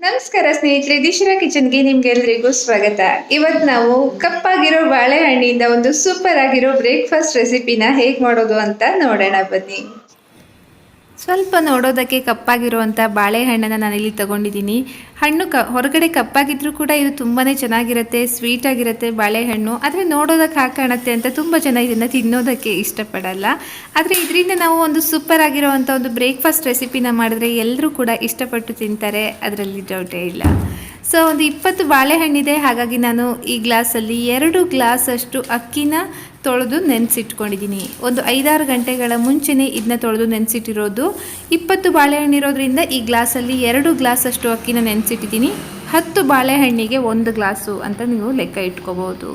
ನಮಸ್ಕಾರ ಸ್ನೇಹಿತರೆ, ದಿಶಿರಾ ಕಿಚನ್ಗೆ ನಿಮ್ಗೆಲ್ರಿಗೂ ಸ್ವಾಗತ. ಇವತ್ತು ನಾವು ಕಪ್ಪಾಗಿರೋ ಬಾಳೆಹಣ್ಣಿಂದ ಒಂದು ಸೂಪರ್ ಆಗಿರೋ ಬ್ರೇಕ್ಫಾಸ್ಟ್ ರೆಸಿಪಿನ ಹೇಗೆ ಮಾಡೋದು ಅಂತ ನೋಡೋಣ ಬನ್ನಿ. ಸ್ವಲ್ಪ ನೋಡೋದಕ್ಕೆ ಕಪ್ಪಾಗಿರುವಂಥ ಬಾಳೆಹಣ್ಣನ್ನು ನಾನಿಲ್ಲಿ ತೊಗೊಂಡಿದ್ದೀನಿ. ಹಣ್ಣು ಹೊರಗಡೆ ಕಪ್ಪಾಗಿದ್ರೂ ಕೂಡ ಇದು ತುಂಬಾ ಚೆನ್ನಾಗಿರುತ್ತೆ, ಸ್ವೀಟಾಗಿರುತ್ತೆ ಬಾಳೆಹಣ್ಣು. ಆದರೆ ನೋಡೋದಕ್ಕೆ ಹಾಗೆ ಕಾಣುತ್ತೆ ಅಂತ ತುಂಬ ಜನ ಇದನ್ನು ತಿನ್ನೋದಕ್ಕೆ ಇಷ್ಟಪಡಲ್ಲ. ಆದರೆ ಇದರಿಂದ ನಾವು ಒಂದು ಸೂಪರ್ ಆಗಿರೋವಂಥ ಒಂದು ಬ್ರೇಕ್ಫಾಸ್ಟ್ ರೆಸಿಪಿನ ಮಾಡಿದ್ರೆ ಎಲ್ಲರೂ ಕೂಡ ಇಷ್ಟಪಟ್ಟು ತಿಂತಾರೆ, ಅದರಲ್ಲಿ ಡೌಟೇ ಇಲ್ಲ. ಸೊ ಒಂದು 20 ಬಾಳೆಹಣ್ಣಿದೆ, ಹಾಗಾಗಿ ನಾನು ಈ ಗ್ಲಾಸಲ್ಲಿ 2 ಗ್ಲಾಸಷ್ಟು ಅಕ್ಕಿನ ತೊಳೆದು ನೆನೆಸಿಟ್ಕೊಂಡಿದ್ದೀನಿ. ಒಂದು 5-6 ಗಂಟೆಗಳ ಮುಂಚೆನೇ ಇದನ್ನ ತೊಳೆದು ನೆನೆಸಿಟ್ಟಿರೋದು. 20 ಬಾಳೆಹಣ್ಣು ಇರೋದ್ರಿಂದ ಈ ಗ್ಲಾಸಲ್ಲಿ 2 ಗ್ಲಾಸಷ್ಟು ಅಕ್ಕಿನ ನೆನೆಸಿಟ್ಟಿದ್ದೀನಿ. 10 ಬಾಳೆಹಣ್ಣಿಗೆ 1 ಗ್ಲಾಸು ಅಂತ ನೀವು ಲೆಕ್ಕ ಇಟ್ಕೋಬೋದು.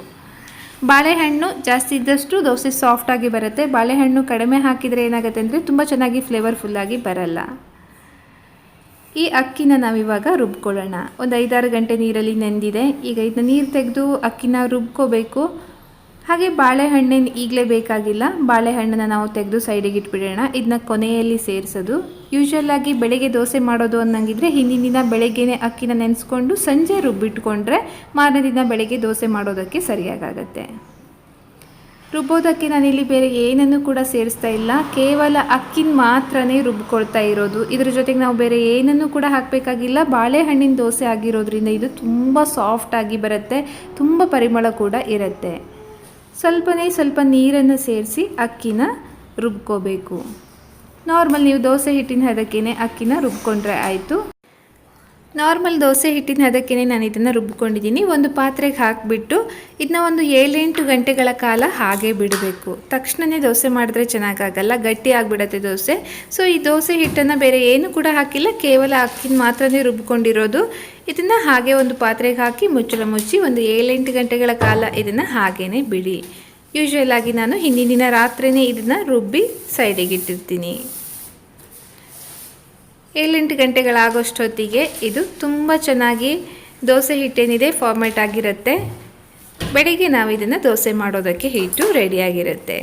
ಬಾಳೆಹಣ್ಣು ಜಾಸ್ತಿ ಇದ್ದಷ್ಟು ದೋಸೆ ಸಾಫ್ಟಾಗಿ ಬರುತ್ತೆ. ಬಾಳೆಹಣ್ಣು ಕಡಿಮೆ ಹಾಕಿದರೆ ಏನಾಗುತ್ತೆ ಅಂದರೆ ತುಂಬ ಚೆನ್ನಾಗಿ ಫ್ಲೇವರ್ಫುಲ್ಲಾಗಿ ಬರಲ್ಲ. ಈ ಅಕ್ಕಿನ ನಾವಿವಾಗ ರುಬ್ಕೊಳ್ಳೋಣ. ಒಂದು 5-6 ಗಂಟೆ ನೀರಲ್ಲಿ ನೆಂದಿದೆ. ಈಗ ಇದನ್ನ ನೀರು ತೆಗೆದು ಅಕ್ಕಿನ ರುಬ್ಕೋಬೇಕು. ಹಾಗೆ ಬಾಳೆಹಣ್ಣೇನು ಈಗಲೇ ಬೇಕಾಗಿಲ್ಲ, ಬಾಳೆಹಣ್ಣನ್ನು ನಾವು ತೆಗೆದು ಸೈಡಿಗೆ ಇಟ್ಬಿಡೋಣ. ಇದನ್ನ ಕೊನೆಯಲ್ಲಿ ಸೇರಿಸೋದು. ಯೂಶ್ವಲಾಗಿ ಬೆಳಗ್ಗೆ ದೋಸೆ ಮಾಡೋದು ಅನ್ನಂಗಿದ್ರೆ ಹಿಂದಿನ ದಿನ ಬೆಳಗ್ಗೆನೇ ಅಕ್ಕಿನ ನೆನೆಸ್ಕೊಂಡು ಸಂಜೆ ರುಬ್ಬಿಟ್ಕೊಂಡ್ರೆ ಮಾರನೇ ದಿನ ಬೆಳಗ್ಗೆ ದೋಸೆ ಮಾಡೋದಕ್ಕೆ ಸರಿಯಾಗುತ್ತೆ. ರುಬ್ಬೋದಕ್ಕೆ ನಾನಿಲ್ಲಿ ಬೇರೆ ಏನನ್ನು ಕೂಡ ಸೇರಿಸ್ತಾ ಇಲ್ಲ, ಕೇವಲ ಅಕ್ಕಿನ ಮಾತ್ರನೇ ರುಬ್ಕೊಳ್ತಾ ಇರೋದು. ಇದ್ರ ಜೊತೆಗೆ ನಾವು ಬೇರೆ ಏನನ್ನು ಕೂಡ ಹಾಕಬೇಕಾಗಿಲ್ಲ. ಬಾಳೆಹಣ್ಣಿನ ದೋಸೆ ಆಗಿರೋದ್ರಿಂದ ಇದು ತುಂಬ ಸಾಫ್ಟಾಗಿ ಬರುತ್ತೆ, ತುಂಬ ಪರಿಮಳ ಕೂಡ ಇರುತ್ತೆ. ಸ್ವಲ್ಪ ನೀರನ್ನು ಸೇರಿಸಿ ಅಕ್ಕಿನ ರುಬ್ಕೋಬೇಕು. ನಾರ್ಮಲ್ ನೀವು ದೋಸೆ ಹಿಟ್ಟಿನ ಹದಕ್ಕೇ ಅಕ್ಕಿನ ರುಬ್ಕೊಂಡ್ರೆ ಆಯಿತು. ನಾರ್ಮಲ್ ದೋಸೆ ಹಿಟ್ಟಿನ ಹದಕ್ಕೇ ನಾನು ಇದನ್ನು ರುಬ್ಕೊಂಡಿದ್ದೀನಿ. ಒಂದು ಪಾತ್ರೆಗೆ ಹಾಕಿಬಿಟ್ಟು ಇದನ್ನ ಒಂದು 7-8 ಗಂಟೆಗಳ ಕಾಲ ಹಾಗೆ ಬಿಡಬೇಕು. ತಕ್ಷಣವೇ ದೋಸೆ ಮಾಡಿದ್ರೆ ಚೆನ್ನಾಗಾಗಲ್ಲ, ಗಟ್ಟಿ ಆಗಿಬಿಡುತ್ತೆ ದೋಸೆ. ಸೊ ಈ ದೋಸೆ ಹಿಟ್ಟನ್ನು ಬೇರೆ ಏನು ಕೂಡ ಹಾಕಿಲ್ಲ, ಕೇವಲ ಅಕ್ಕಿನ ಮಾತ್ರನೇ ರುಬ್ಕೊಂಡಿರೋದು. ಇದನ್ನು ಹಾಗೆ ಒಂದು ಪಾತ್ರೆಗೆ ಹಾಕಿ ಮುಚ್ಚಳ ಮುಚ್ಚಿ ಒಂದು 7-8 ಗಂಟೆಗಳ ಕಾಲ ಇದನ್ನು ಹಾಗೇ ಬಿಡಿ. ಯೂಶ್ವಲಾಗಿ ನಾನು ಹಿಂದಿನ ದಿನ ರಾತ್ರಿಯೇ ಇದನ್ನು ರುಬ್ಬಿ ಸೈಡಿಗೆ ಇಟ್ಟಿರ್ತೀನಿ. 7-8 ಗಂಟೆಗಳಾಗೋಷ್ಟೊತ್ತಿಗೆ ಇದು ತುಂಬ ಚೆನ್ನಾಗಿ ದೋಸೆ ಹಿಟ್ಟೇನಿದೆ ಫಾರ್ಮೇಟ್ ಆಗಿರುತ್ತೆ. ಬೆಳಿಗ್ಗೆ ನಾವು ಇದನ್ನು ದೋಸೆ ಮಾಡೋದಕ್ಕೆ ಹಿಟ್ಟು ರೆಡಿಯಾಗಿರುತ್ತೆ.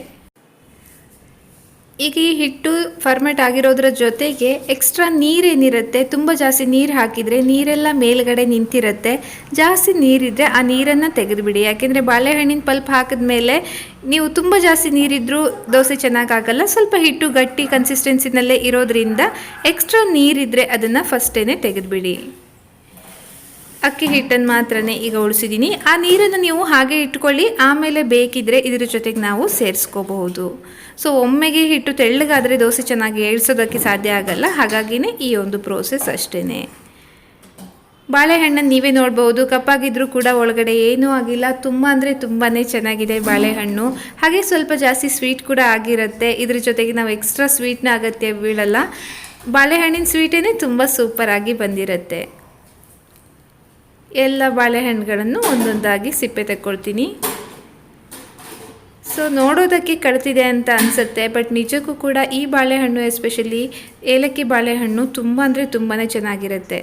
ಈಗ ಈ ಹಿಟ್ಟು ಫರ್ಮೇಟ್ ಆಗಿರೋದ್ರ ಜೊತೆಗೆ ಎಕ್ಸ್ಟ್ರಾ ನೀರೇನಿರುತ್ತೆ, ತುಂಬ ಜಾಸ್ತಿ ನೀರು ಹಾಕಿದರೆ ನೀರೆಲ್ಲ ಮೇಲ್ಗಡೆ ನಿಂತಿರುತ್ತೆ. ಜಾಸ್ತಿ ನೀರಿದ್ದರೆ ಆ ನೀರನ್ನು ತೆಗೆದುಬಿಡಿ. ಯಾಕೆಂದರೆ ಬಾಳೆಹಣ್ಣಿನ ಪಲ್ಪ್ ಹಾಕಿದ್ಮೇಲೆ ನೀವು ತುಂಬ ಜಾಸ್ತಿ ನೀರಿದ್ದರೂ ದೋಸೆ ಚೆನ್ನಾಗಾಗಲ್ಲ. ಸ್ವಲ್ಪ ಹಿಟ್ಟು ಗಟ್ಟಿ ಕನ್ಸಿಸ್ಟೆನ್ಸಿನಲ್ಲೇ ಇರೋದ್ರಿಂದ ಎಕ್ಸ್ಟ್ರಾ ನೀರಿದ್ದರೆ ಅದನ್ನು ಫಸ್ಟೇ ತೆಗೆದುಬಿಡಿ. ಅಕ್ಕಿ ಹಿಟ್ಟನ್ನು ಮಾತ್ರನೇ ಈಗ ಉಳಿಸಿದ್ದೀನಿ. ಆ ನೀರನ್ನು ನೀವು ಹಾಗೆ ಇಟ್ಕೊಳ್ಳಿ, ಆಮೇಲೆ ಬೇಕಿದ್ದರೆ ಇದ್ರ ಜೊತೆಗೆ ನಾವು ಸೇರಿಸ್ಕೋಬಹುದು. ಸೊ ಒಮ್ಮೆಗೆ ಹಿಟ್ಟು ತೆಳ್ಳಗಾದರೆ ದೋಸೆ ಚೆನ್ನಾಗಿ ಏಳ್ಸೋದಕ್ಕೆ ಸಾಧ್ಯ ಆಗಲ್ಲ, ಹಾಗಾಗಿನೇ ಈ ಒಂದು ಪ್ರೋಸೆಸ್ ಅಷ್ಟೇ. ಬಾಳೆಹಣ್ಣನ್ನು ನೀವೇ ನೋಡ್ಬೋದು, ಕಪ್ಪಾಗಿದ್ರೂ ಕೂಡ ಒಳಗಡೆ ಏನೂ ಆಗಿಲ್ಲ. ತುಂಬ ಅಂದರೆ ತುಂಬಾ ಚೆನ್ನಾಗಿದೆ ಬಾಳೆಹಣ್ಣು. ಹಾಗೆ ಸ್ವಲ್ಪ ಜಾಸ್ತಿ ಸ್ವೀಟ್ ಕೂಡ ಆಗಿರುತ್ತೆ. ಇದ್ರ ಜೊತೆಗೆ ನಾವು ಎಕ್ಸ್ಟ್ರಾ ಸ್ವೀಟ್ನ ಅಗತ್ಯ ಬೀಳಲ್ಲ. ಬಾಳೆಹಣ್ಣಿನ ಸ್ವೀಟೇ ತುಂಬ ಸೂಪರಾಗಿ ಬಂದಿರುತ್ತೆ. ಎಲ್ಲ ಬಾಳೆಹಣ್ಣುಗಳನ್ನು ಒಂದೊಂದಾಗಿ ಸಿಪ್ಪೆ ತಗೊಳ್ತೀನಿ. ಸೊ ನೋಡೋದಕ್ಕೆ ಕಡ್ತಿದೆ ಅಂತ ಅನಿಸುತ್ತೆ, ಬಟ್ ನಿಜಕ್ಕೂ ಕೂಡ ಈ ಬಾಳೆಹಣ್ಣು ಎಸ್ಪೆಷಲಿ ಏಲಕ್ಕಿ ಬಾಳೆಹಣ್ಣು ತುಂಬ ಅಂದರೆ ತುಂಬಾ ಚೆನ್ನಾಗಿರುತ್ತೆ.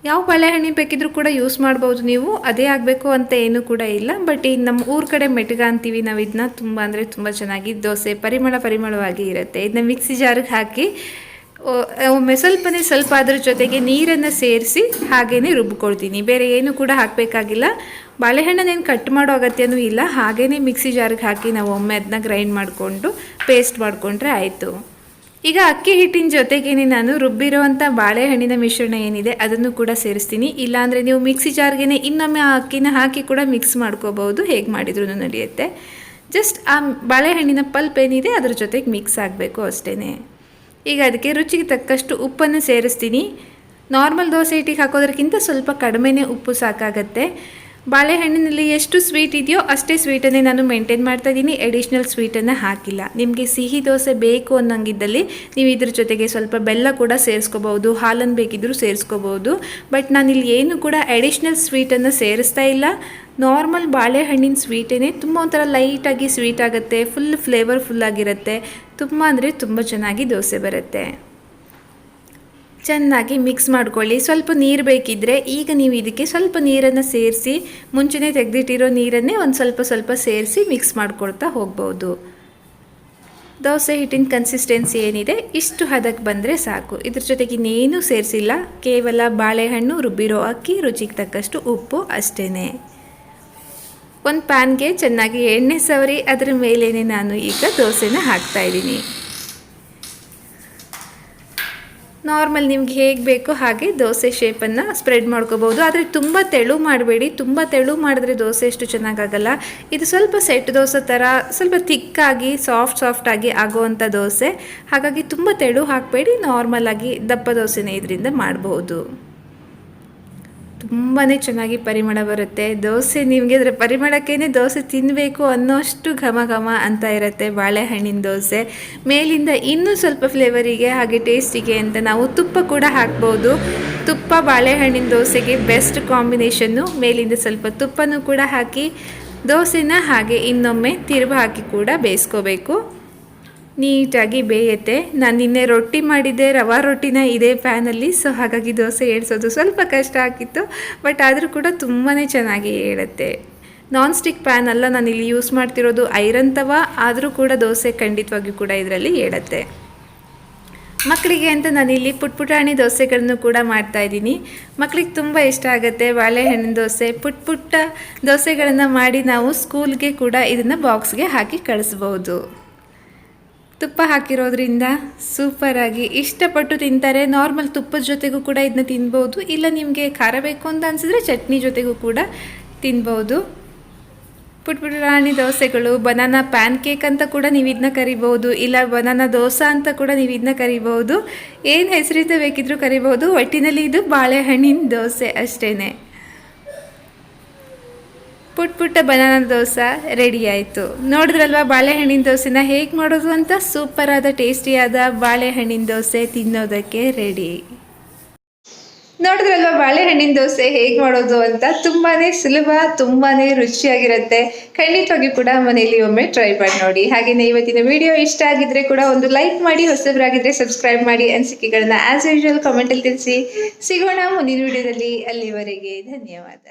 ಯಾವ ಬಾಳೆಹಣ್ಣಿನ ಬೇಕಿದ್ರೂ ಕೂಡ ಯೂಸ್ ಮಾಡ್ಬೋದು ನೀವು, ಅದೇ ಆಗಬೇಕು ಅಂತ ಏನೂ ಕೂಡ ಇಲ್ಲ. ಬಟ್ ಈ ನಮ್ಮ ಊರ ಕಡೆ ಮೆಟ್ಗ ಅಂತೀವಿ ನಾವು, ಇದನ್ನ ತುಂಬ ಅಂದರೆ ತುಂಬ ಚೆನ್ನಾಗಿ ದೋಸೆ ಪರಿಮಳವಾಗಿ ಇರುತ್ತೆ. ಇದನ್ನ ಮಿಕ್ಸಿ ಜಾರಿಗೆ ಹಾಕಿ ಒಮ್ಮೆ ಸ್ವಲ್ಪ ಅದ್ರ ಜೊತೆಗೆ ನೀರನ್ನು ಸೇರಿಸಿ ಹಾಗೇ ರುಬ್ಕೊಳ್ತೀನಿ. ಬೇರೆ ಏನು ಕೂಡ ಹಾಕಬೇಕಾಗಿಲ್ಲ. ಬಾಳೆಹಣ್ಣನೇನು ಕಟ್ ಮಾಡೋ ಅಗತ್ಯನೂ ಇಲ್ಲ, ಹಾಗೇ ಮಿಕ್ಸಿ ಜಾರಿಗೆ ಹಾಕಿ ನಾವು ಒಮ್ಮೆ ಅದನ್ನ ಗ್ರೈಂಡ್ ಮಾಡಿಕೊಂಡು ಪೇಸ್ಟ್ ಮಾಡಿಕೊಂಡ್ರೆ ಆಯಿತು. ಈಗ ಅಕ್ಕಿ ಹಿಟ್ಟಿನ ಜೊತೆಗೇ ನಾನು ರುಬ್ಬಿರೋವಂಥ ಬಾಳೆಹಣ್ಣಿನ ಮಿಶ್ರಣ ಏನಿದೆ ಅದನ್ನು ಕೂಡ ಸೇರಿಸ್ತೀನಿ. ಇಲ್ಲಾಂದರೆ ನೀವು ಮಿಕ್ಸಿ ಜಾರ್ಗೆ ಇನ್ನೊಮ್ಮೆ ಆ ಅಕ್ಕಿನ ಹಾಕಿ ಕೂಡ ಮಿಕ್ಸ್ ಮಾಡ್ಕೋಬಹುದು, ಹೇಗೆ ಮಾಡಿದ್ರೂ ನಡೆಯುತ್ತೆ. ಜಸ್ಟ್ ಆ ಬಾಳೆಹಣ್ಣಿನ ಪಲ್ಪ್ ಏನಿದೆ ಅದ್ರ ಜೊತೆಗೆ ಮಿಕ್ಸ್ ಆಗಬೇಕು ಅಷ್ಟೇ. ಈಗ ಅದಕ್ಕೆ ರುಚಿಗೆ ತಕ್ಕಷ್ಟು ಉಪ್ಪನ್ನು ಸೇರಿಸ್ತೀನಿ. ನಾರ್ಮಲ್ ದೋಸೆ ಹಿಟ್ಟಿಗೆ ಹಾಕೋದ್ರಕ್ಕಿಂತ ಸ್ವಲ್ಪ ಕಡಿಮೆನೇ ಉಪ್ಪು ಸಾಕಾಗತ್ತೆ. ಬಾಳೆಹಣ್ಣಿನಲ್ಲಿ ಎಷ್ಟು ಸ್ವೀಟ್ ಇದೆಯೋ ಅಷ್ಟೇ ಸ್ವೀಟನ್ನೇ ನಾನು ಮೇಂಟೈನ್ ಮಾಡ್ತಾಯಿದ್ದೀನಿ, ಎಡಿಷ್ನಲ್ ಸ್ವೀಟನ್ನು ಹಾಕಿಲ್ಲ. ನಿಮಗೆ ಸಿಹಿ ದೋಸೆ ಬೇಕು ಅನ್ನೋಂಗಿದ್ದಲ್ಲಿ ನೀವು ಇದ್ರ ಜೊತೆಗೆ ಸ್ವಲ್ಪ ಬೆಲ್ಲ ಕೂಡ ಸೇರಿಸ್ಕೋಬೋದು, ಹಾಲನ್ನು ಬೇಕಿದ್ದರೂ ಸೇರಿಸ್ಕೋಬೋದು. ಬಟ್ ನಾನಿಲ್ಲಿ ಏನು ಕೂಡ ಎಡಿಷ್ನಲ್ ಸ್ವೀಟನ್ನು ಸೇರಿಸ್ತಾ ಇಲ್ಲ. ನಾರ್ಮಲ್ ಬಾಳೆಹಣ್ಣಿನ ಸ್ವೀಟೇ ತುಂಬ ಒಂಥರ ಲೈಟಾಗಿ ಸ್ವೀಟ್ ಆಗುತ್ತೆ, ಫುಲ್ ಫ್ಲೇವರ್ಫುಲ್ಲಾಗಿರುತ್ತೆ. ತುಂಬ ಅಂದರೆ ತುಂಬ ಚೆನ್ನಾಗಿ ದೋಸೆ ಬರುತ್ತೆ. ಚೆನ್ನಾಗಿ ಮಿಕ್ಸ್ ಮಾಡ್ಕೊಳ್ಳಿ. ಸ್ವಲ್ಪ ನೀರು ಬೇಕಿದ್ದರೆ ಈಗ ನೀವು ಇದಕ್ಕೆ ಸ್ವಲ್ಪ ನೀರನ್ನು ಸೇರಿಸಿ, ಮುಂಚೆನೇ ತೆಗೆದಿಟ್ಟಿರೋ ನೀರನ್ನೇ ಒಂದು ಸ್ವಲ್ಪ ಸೇರಿಸಿ ಮಿಕ್ಸ್ ಮಾಡ್ಕೊಳ್ತಾ ಹೋಗ್ಬೋದು. ದೋಸೆ ಹಿಟ್ಟಿನ ಕನ್ಸಿಸ್ಟೆನ್ಸಿ ಏನಿದೆ ಇಷ್ಟು ಹದಕ್ಕೆ ಬಂದರೆ ಸಾಕು. ಇದ್ರ ಜೊತೆಗೆ ಇನ್ನೇನು ಸೇರಿಸಿಲ್ಲ, ಕೇವಲ ಬಾಳೆಹಣ್ಣು, ರುಬ್ಬಿರೋ ಅಕ್ಕಿ, ರುಚಿಗೆ ತಕ್ಕಷ್ಟು ಉಪ್ಪು ಅಷ್ಟೇ. ಒಂದು ಪ್ಯಾನ್ಗೆ ಚೆನ್ನಾಗಿ ಎಣ್ಣೆ ಸವರಿ ಅದರ ಮೇಲೇ ನಾನು ಈಗ ದೋಸೆನ ಹಾಕ್ತಾಯಿದ್ದೀನಿ. ನಾರ್ಮಲ್ ನಿಮ್ಗೆ ಹೇಗೆ ಬೇಕೋ ಹಾಗೆ ದೋಸೆ ಶೇಪನ್ನು ಸ್ಪ್ರೆಡ್ ಮಾಡ್ಕೋಬೋದು. ಆದರೆ ತುಂಬ ತೆಳು ಮಾಡಬೇಡಿ, ತುಂಬ ತೆಳು ಮಾಡಿದ್ರೆ ದೋಸೆ ಎಷ್ಟು ಚೆನ್ನಾಗಾಗಲ್ಲ. ಇದು ಸ್ವಲ್ಪ ಸೆಟ್ ದೋಸೆ ಥರ ಸ್ವಲ್ಪ ಥಿಕ್ಕಾಗಿ ಸಾಫ್ಟಾಗಿ ಆಗೋವಂಥ ದೋಸೆ. ಹಾಗಾಗಿ ತುಂಬ ತೆಳು ಹಾಕಬೇಡಿ, ನಾರ್ಮಲಾಗಿ ದಪ್ಪ ದೋಸೆನೇ ಇದರಿಂದ ಮಾಡ್ಬೋದು. ತುಂಬಾ ಚೆನ್ನಾಗಿ ಪರಿಮಳ ಬರುತ್ತೆ ದೋಸೆ. ನಿಮಗೆ ಅದರ ಪರಿಮಳಕ್ಕೇ ದೋಸೆ ತಿನ್ನಬೇಕು ಅನ್ನೋಷ್ಟು ಘಮ ಘಮ ಅಂತ ಇರುತ್ತೆ ಬಾಳೆಹಣ್ಣಿನ ದೋಸೆ. ಮೇಲಿಂದ ಇನ್ನೂ ಸ್ವಲ್ಪ ಫ್ಲೇವರಿಗೆ ಹಾಗೆ ಟೇಸ್ಟಿಗೆ ಅಂತ ನಾವು ತುಪ್ಪ ಕೂಡ ಹಾಕ್ಬೋದು. ತುಪ್ಪ ಬಾಳೆಹಣ್ಣಿನ ದೋಸೆಗೆ ಬೆಸ್ಟ್ ಕಾಂಬಿನೇಷನ್ನು. ಮೇಲಿಂದ ಸ್ವಲ್ಪ ತುಪ್ಪನೂ ಕೂಡ ಹಾಕಿ ದೋಸೆನ ಹಾಗೆ ಇನ್ನೊಮ್ಮೆ ತಿರುವು ಹಾಕಿ ಕೂಡ ಬೇಯಿಸ್ಕೋಬೇಕು. ನೀಟಾಗಿ ಬೇಯುತ್ತೆ. ನಾನು ನಿನ್ನೆ ರೊಟ್ಟಿ ಮಾಡಿದ್ದೆ, ರವಾ ರೊಟ್ಟಿನ ಇದೇ ಪ್ಯಾನಲ್ಲಿ. ಸೊ ಹಾಗಾಗಿ ದೋಸೆ ಏಳಿಸೋದು ಸ್ವಲ್ಪ ಕಷ್ಟ ಆಗಿತ್ತು, ಬಟ್ ಆದರೂ ಕೂಡ ತುಂಬಾ ಚೆನ್ನಾಗಿ ಏಳುತ್ತೆ. ನಾನ್ ಸ್ಟಿಕ್ ಪ್ಯಾನ್ ಅಲ್ಲ ನಾನಿಲ್ಲಿ ಯೂಸ್ ಮಾಡ್ತಿರೋದು, ಐರನ್ ತವ. ಆದರೂ ಕೂಡ ದೋಸೆ ಖಂಡಿತವಾಗಿಯೂ ಕೂಡ ಇದರಲ್ಲಿ ಏಳುತ್ತೆ. ಮಕ್ಕಳಿಗೆ ಅಂತ ನಾನಿಲ್ಲಿ ಪುಟಾಣಿ ದೋಸೆಗಳನ್ನು ಕೂಡ ಮಾಡ್ತಾಯಿದ್ದೀನಿ. ಮಕ್ಕಳಿಗೆ ತುಂಬ ಇಷ್ಟ ಆಗುತ್ತೆ ಬಾಳೆಹಣ್ಣಿನ ದೋಸೆ. ಪುಟ್ಟ ದೋಸೆಗಳನ್ನು ಮಾಡಿ ನಾವು ಸ್ಕೂಲ್ಗೆ ಕೂಡ ಇದನ್ನು ಬಾಕ್ಸ್ಗೆ ಹಾಕಿ ಕಳಿಸ್ಬೋದು. ತುಪ್ಪ ಹಾಕಿರೋದ್ರಿಂದ ಸೂಪರಾಗಿ ಇಷ್ಟಪಟ್ಟು ತಿಂತಾರೆ. ನಾರ್ಮಲ್ ತುಪ್ಪದ ಜೊತೆಗೂ ಕೂಡ ಇದನ್ನ ತಿನ್ಬೋದು, ಇಲ್ಲ ನಿಮಗೆ ಖಾರ ಬೇಕು ಅಂತ ಅನಿಸಿದ್ರೆ ಚಟ್ನಿ ಜೊತೆಗೂ ಕೂಡ ತಿನ್ಬೋದು. ಪುಟಾಣಿ ದೋಸೆಗಳು, ಬನಾನಾ ಪ್ಯಾನ್ಕೇಕ್ ಅಂತ ಕೂಡ ನೀವು ಇದನ್ನ ಕರಿಬೋದು, ಇಲ್ಲ ಬನಾನಾ ದೋಸೆ ಅಂತ ಕೂಡ ನೀವು ಇದನ್ನ ಕರಿಬೋದು. ಏನು ಹೆಸರಿದ್ದ ಬೇಕಿದ್ರೂ ಕರಿಬೋದು. ಒಟ್ಟಿನಲ್ಲಿ ಇದು ಬಾಳೆಹಣ್ಣಿನ ದೋಸೆ ಅಷ್ಟೇ. ಪುಟ್ಟ ಬನಾನಾ ದೋಸೆ ರೆಡಿ ಆಯಿತು. ನೋಡಿದ್ರಲ್ವ ಬಾಳೆಹಣ್ಣಿನ ದೋಸೆನ ಹೇಗೆ ಮಾಡೋದು ಅಂತ. ಸೂಪರಾದ ಟೇಸ್ಟಿಯಾದ ಬಾಳೆಹಣ್ಣಿನ ದೋಸೆ ತಿನ್ನೋದಕ್ಕೆ ರೆಡಿ. ನೋಡಿದ್ರಲ್ವ ಬಾಳೆಹಣ್ಣಿನ ದೋಸೆ ಹೇಗೆ ಮಾಡೋದು ಅಂತ. ತುಂಬಾ ಸುಲಭ, ತುಂಬಾ ರುಚಿಯಾಗಿರುತ್ತೆ. ಖಂಡಿತವಾಗಿ ಕೂಡ ಮನೆಯಲ್ಲಿ ಒಮ್ಮೆ ಟ್ರೈ ಮಾಡಿ ನೋಡಿ. ಹಾಗೆಯೇ ಇವತ್ತಿನ ವಿಡಿಯೋ ಇಷ್ಟ ಆಗಿದ್ರೆ ಕೂಡ ಒಂದು ಲೈಕ್ ಮಾಡಿ, ಹೊಸಬರಾಗಿದ್ದರೆ ಸಬ್ಸ್ಕ್ರೈಬ್ ಮಾಡಿ. ಅನಿಸಿಕೆಗಳನ್ನ ಆ್ಯಸ್ ಯೂಶುವಲ್ ಕಮೆಂಟಲ್ಲಿ ತಿಳಿಸಿ. ಸಿಗೋಣ ಮುಂದಿನ ವಿಡಿಯೋದಲ್ಲಿ. ಅಲ್ಲಿವರೆಗೆ ಧನ್ಯವಾದ.